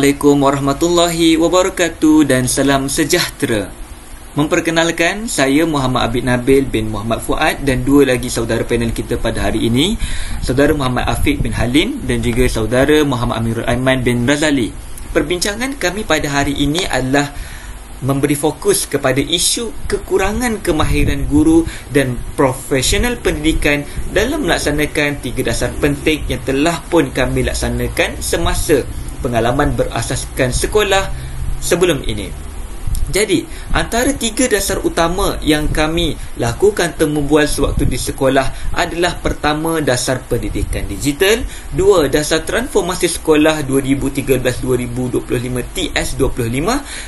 Assalamualaikum warahmatullahi wabarakatuh dan salam sejahtera. Memperkenalkan, saya Muhammad Abid Nabil bin Muhammad Fuad dan dua lagi saudara panel kita pada hari ini, saudara Muhammad Afiq bin Halim dan juga saudara Muhammad Amirul Aiman bin Razali. Perbincangan kami pada hari ini adalah memberi fokus kepada isu kekurangan kemahiran guru dan profesional pendidikan dalam melaksanakan 3 dasar penting yang telah pun kami laksanakan semasa pengalaman berasaskan sekolah sebelum ini. Jadi, antara 3 dasar utama yang kami lakukan temu bual sewaktu di sekolah adalah: pertama, dasar pendidikan digital; 2, dasar transformasi sekolah 2013-2025 TS25;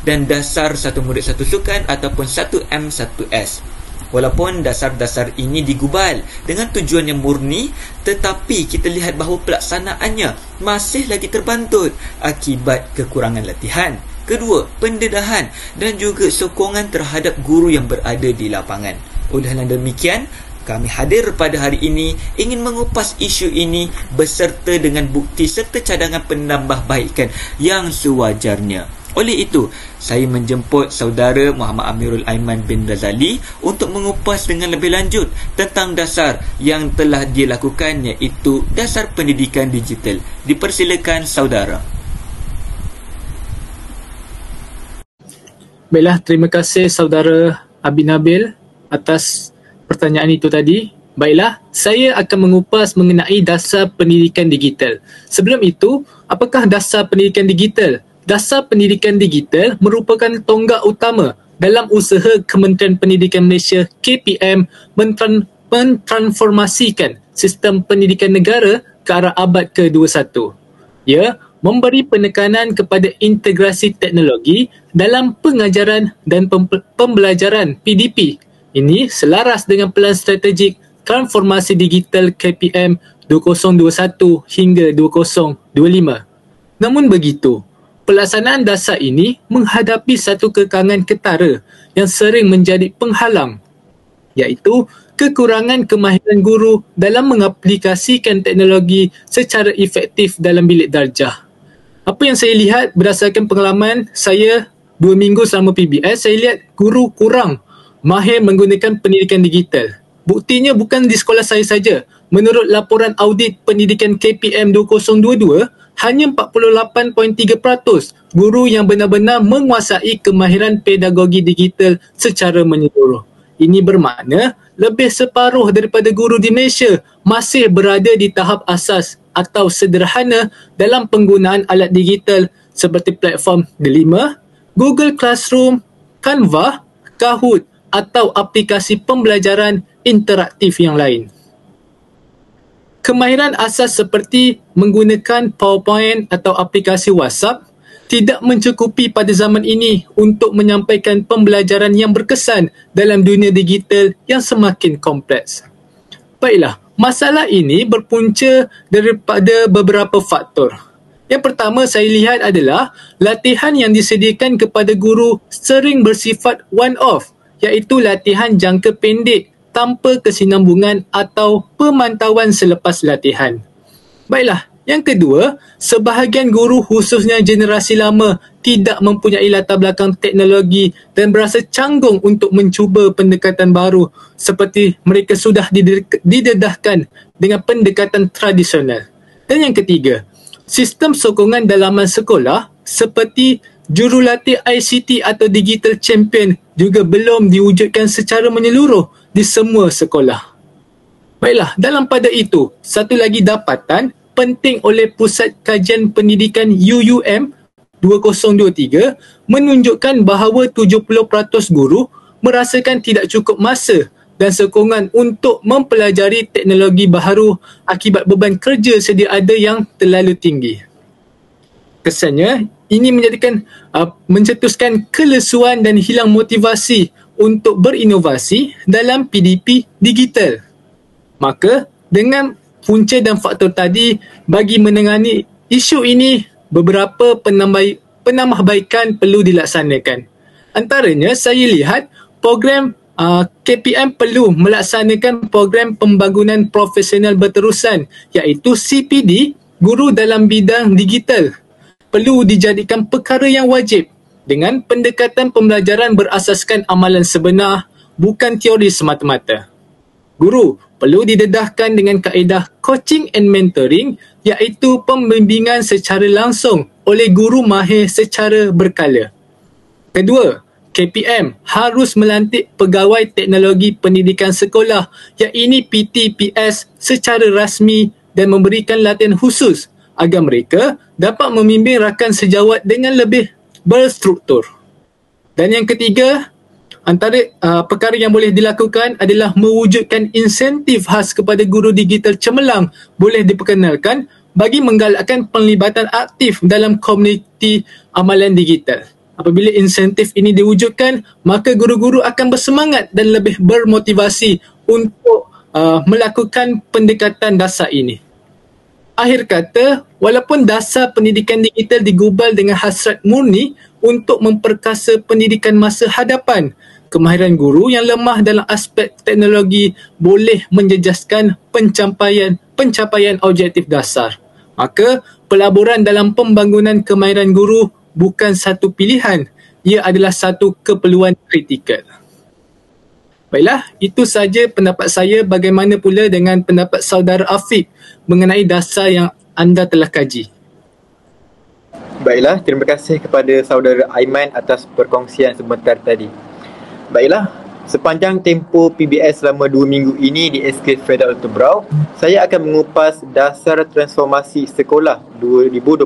dan dasar satu murid satu sukan ataupun 1M1S. Walaupun dasar-dasar ini digubal dengan tujuan yang murni, tetapi kita lihat bahawa pelaksanaannya masih lagi terbantut akibat kekurangan latihan. Kedua, pendedahan dan juga sokongan terhadap guru yang berada di lapangan. Oleh kerana demikian, kami hadir pada hari ini ingin mengupas isu ini beserta dengan bukti serta cadangan penambahbaikan yang sewajarnya. Oleh itu, saya menjemput saudara Muhammad Amirul Aiman bin Razali untuk mengupas dengan lebih lanjut tentang dasar yang telah dilakukan, iaitu dasar pendidikan digital. Dipersilakan saudara. Baiklah, terima kasih saudara Abid Nabil atas pertanyaan itu tadi. Baiklah, saya akan mengupas mengenai dasar pendidikan digital. Sebelum itu, apakah dasar pendidikan digital? Dasar pendidikan digital merupakan tonggak utama dalam usaha Kementerian Pendidikan Malaysia KPM mentransformasikan sistem pendidikan negara ke arah abad ke-21. Ia memberi penekanan kepada integrasi teknologi dalam pengajaran dan pembelajaran PDP. Ini selaras dengan pelan strategik transformasi digital KPM 2021 hingga 2025. Namun begitu, pelaksanaan dasar ini menghadapi satu kekangan ketara yang sering menjadi penghalang, iaitu kekurangan kemahiran guru dalam mengaplikasikan teknologi secara efektif dalam bilik darjah. Apa yang saya lihat berdasarkan pengalaman saya 2 minggu selama PBS, saya lihat guru kurang mahir menggunakan pendidikan digital. Buktinya bukan di sekolah saya saja. Menurut laporan audit pendidikan KPM 2022, hanya 48.3% guru yang benar-benar menguasai kemahiran pedagogi digital secara menyeluruh. Ini bermakna lebih separuh daripada guru di Malaysia masih berada di tahap asas atau sederhana dalam penggunaan alat digital seperti platform Delima, Google Classroom, Canva, Kahoot atau aplikasi pembelajaran interaktif yang lain. Kemahiran asas seperti menggunakan PowerPoint atau aplikasi WhatsApp tidak mencukupi pada zaman ini untuk menyampaikan pembelajaran yang berkesan dalam dunia digital yang semakin kompleks. Baiklah, masalah ini berpunca daripada beberapa faktor. Yang pertama saya lihat adalah latihan yang disediakan kepada guru sering bersifat one-off, iaitu latihan jangka pendek tanpa kesinambungan atau pemantauan selepas latihan. Baiklah, yang kedua, sebahagian guru khususnya generasi lama tidak mempunyai latar belakang teknologi dan berasa canggung untuk mencuba pendekatan baru seperti mereka sudah didedahkan dengan pendekatan tradisional. Dan yang ketiga, sistem sokongan dalaman sekolah seperti jurulatih ICT atau Digital Champion juga belum diwujudkan secara menyeluruh di semua sekolah. Baiklah, dalam pada itu, satu lagi dapatan penting oleh Pusat Kajian Pendidikan UUM 2023 menunjukkan bahawa 70% guru merasakan tidak cukup masa dan sokongan untuk mempelajari teknologi baharu akibat beban kerja sedia ada yang terlalu tinggi. Kesannya, ini mencetuskan kelesuan dan hilang motivasi untuk berinovasi dalam PDP digital. Maka, dengan punca dan faktor tadi, bagi menangani isu ini, beberapa penambahbaikan perlu dilaksanakan. Antaranya, saya lihat program KPM perlu melaksanakan program pembangunan profesional berterusan, iaitu CPD, guru dalam bidang digital. perlu dijadikan perkara yang wajib dengan pendekatan pembelajaran berasaskan amalan sebenar, bukan teori semata-mata. Guru perlu didedahkan dengan kaedah coaching and mentoring, iaitu pembimbingan secara langsung oleh guru mahir secara berkala. Kedua, KPM harus melantik pegawai teknologi pendidikan sekolah, iaitu PT/PS secara rasmi dan memberikan latihan khusus agar mereka dapat membimbing rakan sejawat dengan lebih berstruktur. Dan yang ketiga, antara perkara yang boleh dilakukan adalah mewujudkan insentif khas kepada guru digital cemerlang boleh diperkenalkan bagi menggalakkan penglibatan aktif dalam komuniti amalan digital. Apabila insentif ini diwujudkan, maka guru-guru akan bersemangat dan lebih bermotivasi untuk melakukan pendekatan dasar ini. Akhir kata, walaupun dasar pendidikan digital digubal dengan hasrat murni untuk memperkasa pendidikan masa hadapan, kemahiran guru yang lemah dalam aspek teknologi boleh menjejaskan pencapaian objektif dasar. Maka, pelaburan dalam pembangunan kemahiran guru bukan satu pilihan, ia adalah satu keperluan kritikal. Baiklah, itu sahaja pendapat saya. Bagaimana pula dengan pendapat saudara Afiq mengenai dasar yang anda telah kaji? Baiklah, terima kasih kepada saudara Aiman atas perkongsian sebentar tadi. Baiklah, sepanjang tempoh PBS selama 2 minggu ini di SK Fredal Tebrau, saya akan mengupas dasar transformasi sekolah 2025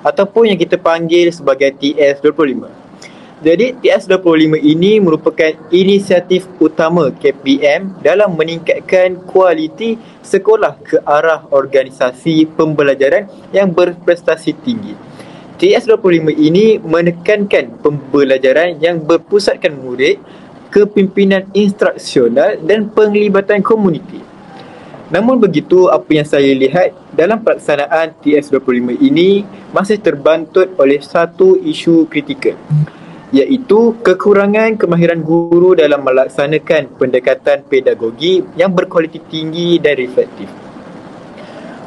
ataupun yang kita panggil sebagai TS25. Jadi TS25 ini merupakan inisiatif utama KPM dalam meningkatkan kualiti sekolah ke arah organisasi pembelajaran yang berprestasi tinggi. TS25 ini menekankan pembelajaran yang berpusatkan murid, kepimpinan instruksional dan penglibatan komuniti. Namun begitu, apa yang saya lihat dalam pelaksanaan TS25 ini masih terbantut oleh satu isu kritikal, iaitu kekurangan kemahiran guru dalam melaksanakan pendekatan pedagogi yang berkualiti tinggi dan reflektif.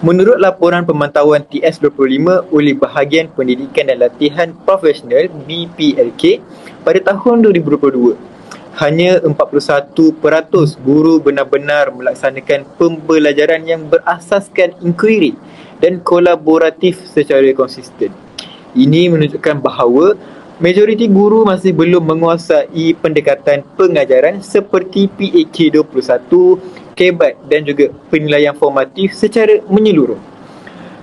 Menurut laporan pemantauan TS25 oleh Bahagian Pendidikan dan Latihan Profesional BPLK pada tahun 2022, hanya 41% guru benar-benar melaksanakan pembelajaran yang berasaskan inquiry dan kolaboratif secara konsisten. Ini menunjukkan bahawa majoriti guru masih belum menguasai pendekatan pengajaran seperti PAK21, KEBAT dan juga penilaian formatif secara menyeluruh.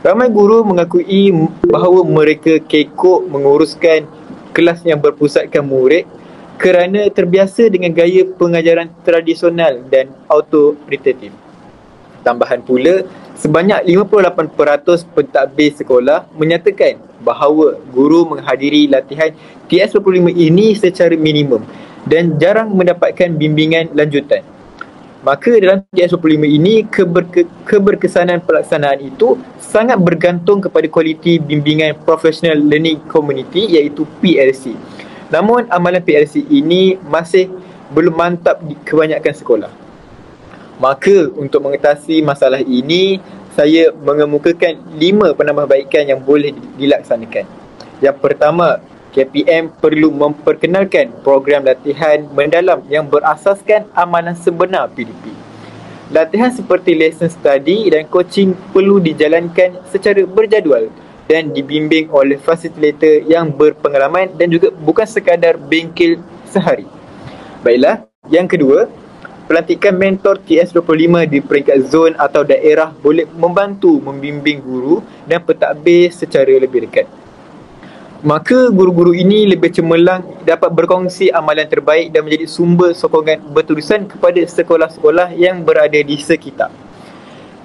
Ramai guru mengakui bahawa mereka kekok menguruskan kelas yang berpusatkan murid kerana terbiasa dengan gaya pengajaran tradisional dan autoritatif. Tambahan pula, sebanyak 58% pentadbir sekolah menyatakan bahawa guru menghadiri latihan TS25 ini secara minimum dan jarang mendapatkan bimbingan lanjutan. Maka dalam TS25 ini, keberkesanan pelaksanaan itu sangat bergantung kepada kualiti bimbingan Professional Learning Community iaitu PLC. Namun amalan PLC ini masih belum mantap di kebanyakan sekolah. Maka untuk mengatasi masalah ini, saya mengemukakan 5 penambahbaikan yang boleh dilaksanakan. Yang pertama, KPM perlu memperkenalkan program latihan mendalam yang berasaskan amalan sebenar PDP. Latihan seperti lesson study dan coaching perlu dijalankan secara berjadual dan dibimbing oleh fasilitator yang berpengalaman dan juga bukan sekadar bengkel sehari. Baiklah, yang kedua, pelantikan mentor TS25 di peringkat zon atau daerah boleh membantu membimbing guru dan pentadbir secara lebih dekat. Maka guru-guru ini lebih cemerlang dapat berkongsi amalan terbaik dan menjadi sumber sokongan berterusan kepada sekolah-sekolah yang berada di sekitar.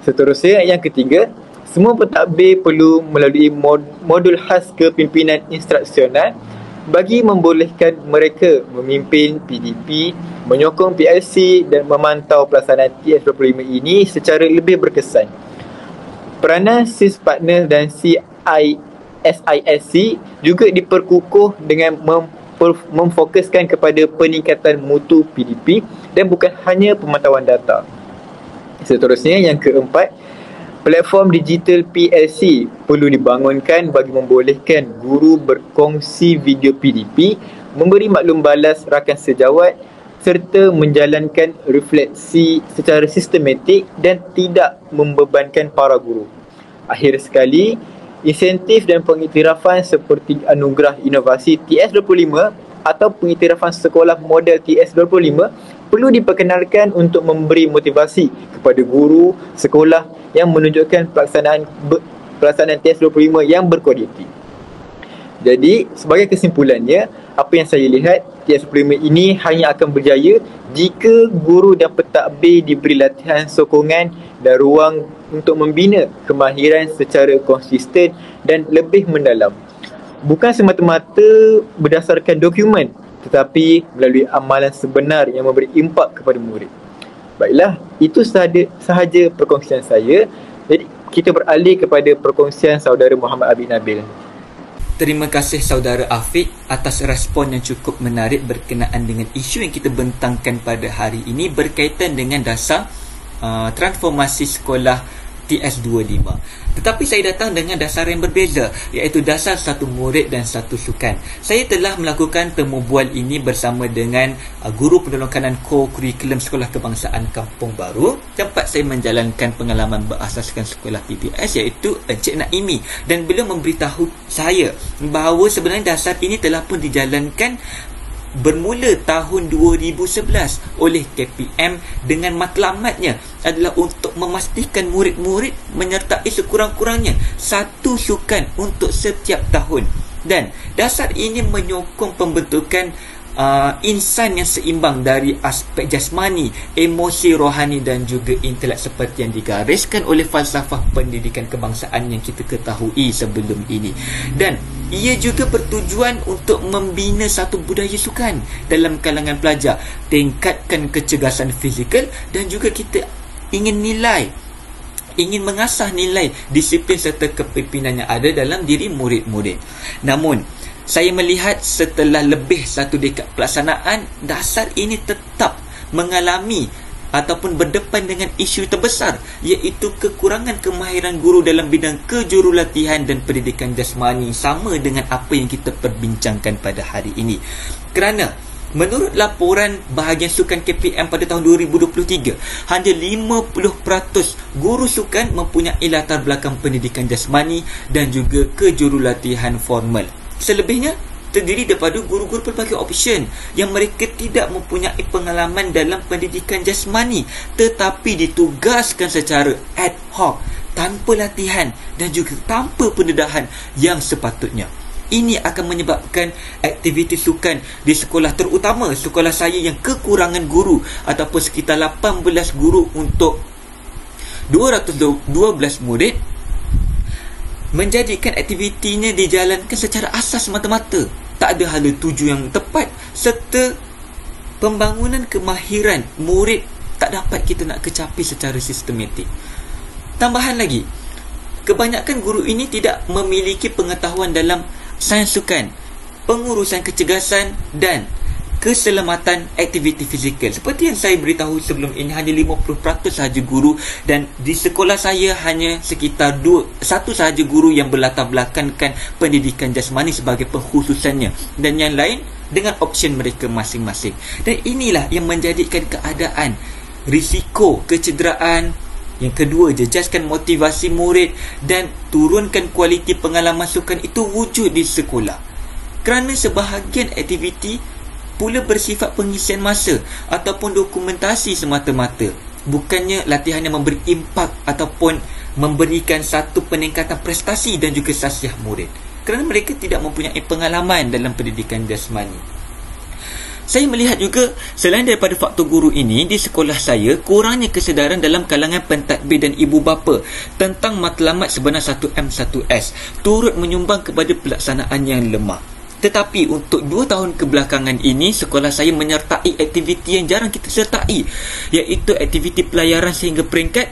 Seterusnya, yang ketiga, semua pentadbir perlu melalui modul khas kepimpinan instruksional bagi membolehkan mereka memimpin PDP, menyokong PLC dan memantau pelaksanaan TS25 ini secara lebih berkesan. Peranan SIS Partner dan SISC juga diperkukuh dengan memfokuskan kepada peningkatan mutu PDP dan bukan hanya pemantauan data. Seterusnya, yang keempat, Platform digital PLC perlu dibangunkan bagi membolehkan guru berkongsi video PDP, memberi maklum balas rakan sejawat serta menjalankan refleksi secara sistematik dan tidak membebankan para guru. Akhir sekali, insentif dan pengiktirafan seperti Anugerah Inovasi TS25 atau pengiktirafan sekolah model TS25 perlu diperkenalkan untuk memberi motivasi kepada guru sekolah yang menunjukkan pelaksanaan TS25 yang berkualiti. Jadi, sebagai kesimpulannya, apa yang saya lihat, TS25 ini hanya akan berjaya jika guru dan pentadbir diberi latihan sokongan dan ruang untuk membina kemahiran secara konsisten dan lebih mendalam. Bukan semata-mata berdasarkan dokumen, tetapi melalui amalan sebenar yang memberi impak kepada murid. Baiklah, itu sahaja perkongsian saya. Jadi, kita beralih kepada perkongsian saudara Muhammad Abid Nabil. Terima kasih saudara Afiq atas respon yang cukup menarik berkenaan dengan isu yang kita bentangkan pada hari ini berkaitan dengan dasar transformasi sekolah TS25. Tetapi saya datang dengan dasar yang berbeza, iaitu dasar satu murid dan satu sukan. Saya telah melakukan temu bual ini bersama dengan guru penolong kanan core kurikulum Sekolah Kebangsaan Kampung Baru, tempat saya menjalankan pengalaman berasaskan sekolah PBS, iaitu Encik Naimi, dan beliau memberitahu saya bahawa sebenarnya dasar ini telah pun dijalankan bermula tahun 2011 oleh KPM dengan matlamatnya adalah untuk memastikan murid-murid menyertai sekurang-kurangnya satu sukan untuk setiap tahun, dan dasar ini menyokong pembentukan insan yang seimbang dari aspek jasmani, emosi, rohani dan juga intelek seperti yang digariskan oleh falsafah pendidikan kebangsaan yang kita ketahui sebelum ini. Dan ia juga bertujuan untuk membina satu budaya sukan dalam kalangan pelajar, tingkatkan kecergasan fizikal dan juga kita ingin mengasah nilai disiplin serta kepimpinan yang ada dalam diri murid-murid. Namun saya melihat setelah lebih satu dekad pelaksanaan, dasar ini tetap mengalami ataupun berdepan dengan isu terbesar, iaitu kekurangan kemahiran guru dalam bidang kejurulatihan dan pendidikan jasmani, sama dengan apa yang kita perbincangkan pada hari ini. Kerana menurut laporan bahagian sukan KPM pada tahun 2023, hanya 50% guru sukan mempunyai latar belakang pendidikan jasmani dan juga kejurulatihan formal. Selebihnya terdiri daripada guru-guru pelbagai option yang mereka tidak mempunyai pengalaman dalam pendidikan jasmani tetapi ditugaskan secara ad hoc, tanpa latihan dan juga tanpa pendedahan yang sepatutnya. Ini akan menyebabkan aktiviti sukan di sekolah, terutama sekolah saya yang kekurangan guru ataupun sekitar 18 guru untuk 212 murid, menjadikan aktivitinya dijalankan secara asas mata-mata, tak ada hala tuju yang tepat, serta pembangunan kemahiran murid tak dapat kita nak kecapi secara sistematik. Tambahan lagi, kebanyakan guru ini tidak memiliki pengetahuan dalam sains sukan, pengurusan kecergasan dan keselamatan aktiviti fizikal. Seperti yang saya beritahu sebelum ini, hanya 50% sahaja guru, dan di sekolah saya hanya sekitar satu sahaja guru yang berlatar belakangkan pendidikan jasmani sebagai pengkhususannya, dan yang lain dengan option mereka masing-masing. Dan inilah yang menjadikan keadaan risiko kecederaan. Yang kedua, jejaskan motivasi murid dan turunkan kualiti pengalaman sukan itu wujud di sekolah. Kerana sebahagian aktiviti pula bersifat pengisian masa ataupun dokumentasi semata-mata, bukannya latihan yang memberi impak ataupun memberikan satu peningkatan prestasi dan juga sasiah murid, kerana mereka tidak mempunyai pengalaman dalam pendidikan jasmani. Saya melihat juga selain daripada faktor guru ini, di sekolah saya kurangnya kesedaran dalam kalangan pentadbir dan ibu bapa tentang matlamat sebenar 1M 1S turut menyumbang kepada pelaksanaan yang lemah. Tetapi untuk 2 tahun kebelakangan ini, sekolah saya menyertai aktiviti yang jarang kita sertai, iaitu aktiviti pelayaran sehingga peringkat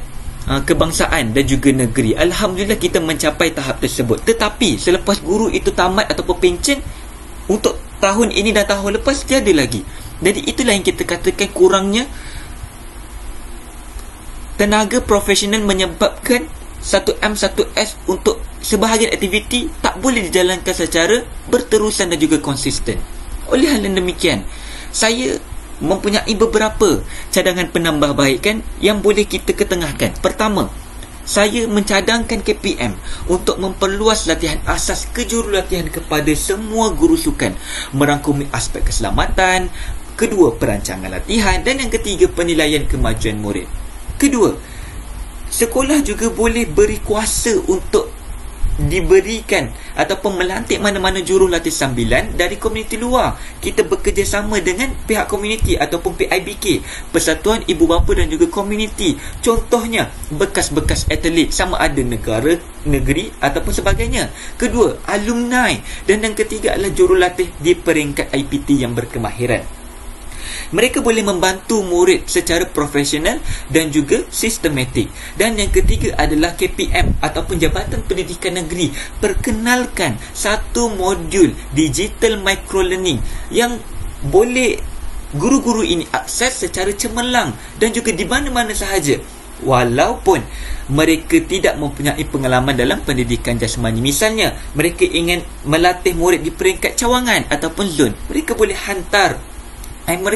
kebangsaan dan juga negeri. Alhamdulillah kita mencapai tahap tersebut. Tetapi selepas guru itu tamat ataupun pencen, untuk tahun ini dan tahun lepas tiada lagi. Jadi itulah yang kita katakan kurangnya tenaga profesional menyebabkan 1M 1S untuk sebahagian aktiviti tak boleh dijalankan secara berterusan dan juga konsisten. Oleh hal yang demikian, saya mempunyai beberapa cadangan penambahbaikan yang boleh kita ketengahkan. Pertama, saya mencadangkan KPM untuk memperluas latihan asas kejurulatihan kepada semua guru sukan, merangkumi aspek keselamatan. Kedua, perancangan latihan. Dan yang ketiga, penilaian kemajuan murid. Kedua, sekolah juga boleh beri kuasa untuk diberikan ataupun melantik mana-mana jurulatih sambilan dari komuniti luar. Kita bekerjasama dengan pihak komuniti ataupun PIBK, Persatuan Ibu Bapa dan juga komuniti. Contohnya, bekas-bekas atlet sama ada negara, negeri ataupun sebagainya. Kedua, alumni. Dan yang ketiga adalah jurulatih di peringkat IPT yang berkemahiran. Mereka boleh membantu murid secara profesional dan juga sistematik. Dan yang ketiga adalah KPM ataupun Jabatan Pendidikan Negeri perkenalkan satu modul digital microlearning yang boleh guru-guru ini akses secara cemerlang dan juga di mana-mana sahaja, walaupun mereka tidak mempunyai pengalaman dalam pendidikan jasmani. Misalnya, mereka ingin melatih murid di peringkat cawangan ataupun zon, mereka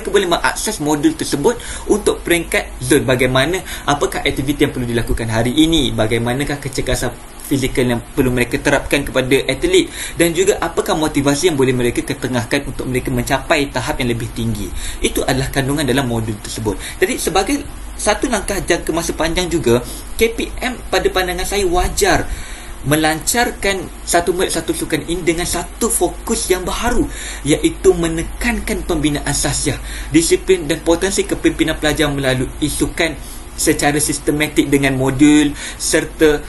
boleh mengakses modul tersebut untuk peringkat zon. Bagaimana, apakah aktiviti yang perlu dilakukan hari ini, bagaimanakah kecergasan fizikal yang perlu mereka terapkan kepada atlet, dan juga apakah motivasi yang boleh mereka ketengahkan untuk mereka mencapai tahap yang lebih tinggi. Itu adalah kandungan dalam modul tersebut. Jadi sebagai satu langkah jangka masa panjang juga, KPM pada pandangan saya wajar melancarkan satu murid satu sukan ini dengan satu fokus yang baru, iaitu menekankan pembinaan sahsiah, disiplin dan potensi kepimpinan pelajar melalui sukan secara sistematik dengan modul, serta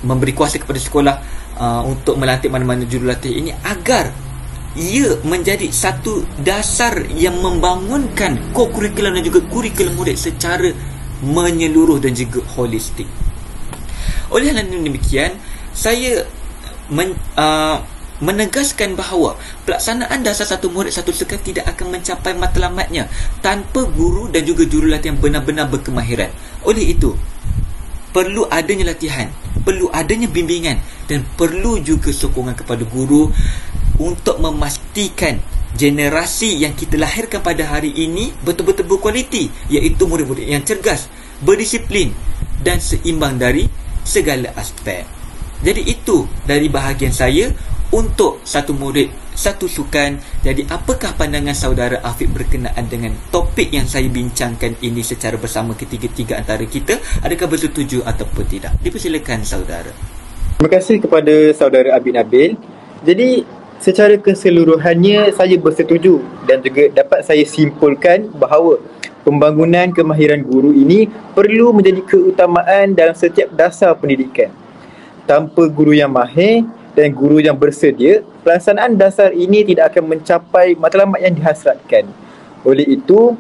memberi kuasa kepada sekolah untuk melantik mana-mana jurulatih ini agar ia menjadi satu dasar yang membangunkan co-curriculum dan juga kurikulum murid secara menyeluruh dan juga holistik. Oleh hal yang demikian, saya menegaskan bahawa pelaksanaan dasar satu murid satu sukan tidak akan mencapai matlamatnya tanpa guru dan juga jurulatih yang benar-benar berkemahiran. Oleh itu, perlu adanya latihan, perlu adanya bimbingan dan perlu juga sokongan kepada guru untuk memastikan generasi yang kita lahirkan pada hari ini betul-betul berkualiti, iaitu murid-murid yang cergas, berdisiplin dan seimbang dari segala aspek. Jadi itu dari bahagian saya untuk satu murid satu sukan. Jadi apakah pandangan saudara Afiq berkenaan dengan topik yang saya bincangkan ini secara bersama ketiga-tiga antara kita? Adakah bersetuju ataupun tidak? Dipersilakan saudara. Terima kasih kepada saudara Abid Nabil. Jadi secara keseluruhannya saya bersetuju dan juga dapat saya simpulkan bahawa pembangunan kemahiran guru ini perlu menjadi keutamaan dalam setiap dasar pendidikan. Tanpa guru yang mahir dan guru yang bersedia, pelaksanaan dasar ini tidak akan mencapai matlamat yang dihasratkan. Oleh itu,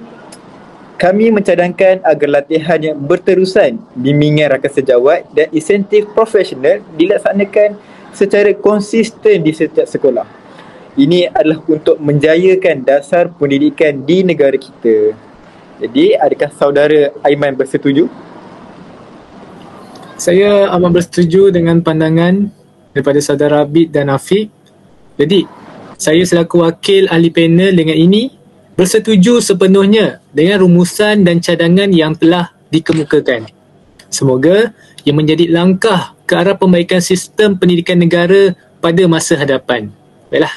kami mencadangkan agar latihan yang berterusan, bimbingan rakan sejawat dan insentif profesional dilaksanakan secara konsisten di setiap sekolah. Ini adalah untuk menjayakan dasar pendidikan di negara kita. Jadi, adakah saudara Aiman bersetuju? Saya amat bersetuju dengan pandangan daripada saudara Abid dan Afiq. Jadi, saya selaku wakil ahli panel dengan ini bersetuju sepenuhnya dengan rumusan dan cadangan yang telah dikemukakan. Semoga ia menjadi langkah ke arah perbaikan sistem pendidikan negara pada masa hadapan. Baiklah,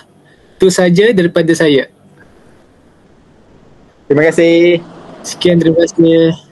itu sahaja daripada saya. Terima kasih. Sekian, terima kasih.